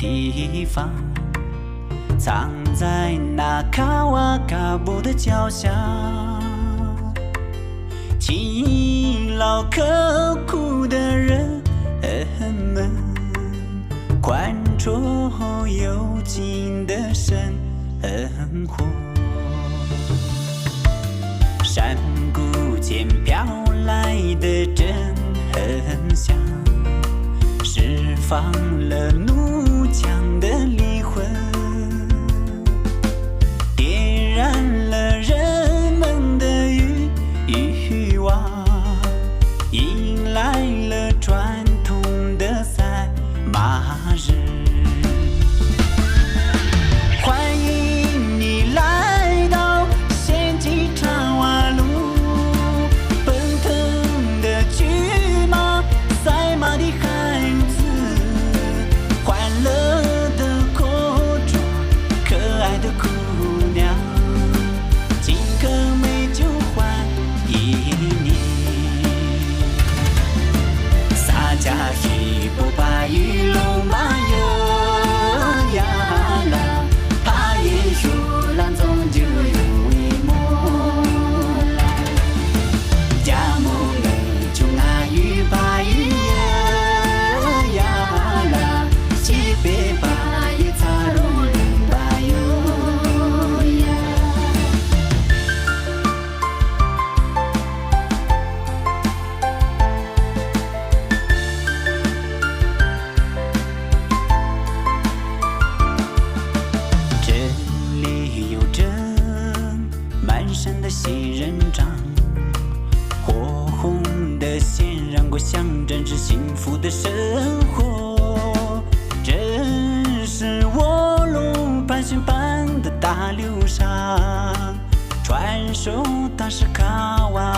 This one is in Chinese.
地方，藏在那卡瓦卡布的脚下。勤劳刻苦的人们，宽绰有劲的生活。山谷间飘来的真香，释放了怒强的离魂，点燃了人们的欲望，迎来了传统的赛马日。欢迎你来到仙境茶瓦路，奔腾的骏马，赛马的孩子，欢乐的口中，可爱的姑娘，金戈美酒欢迎你。撒家一步把玉龙马哟呀啦，怕也有郎中就有为莫来，家母们就爱玉把玉呀啦，西北把玉擦龙龙把哟呀。这里有着满山的仙人掌，火红的鲜染过，象征着幸福的生活。这是卧龙盘旋般的大流沙，传说它是卡瓦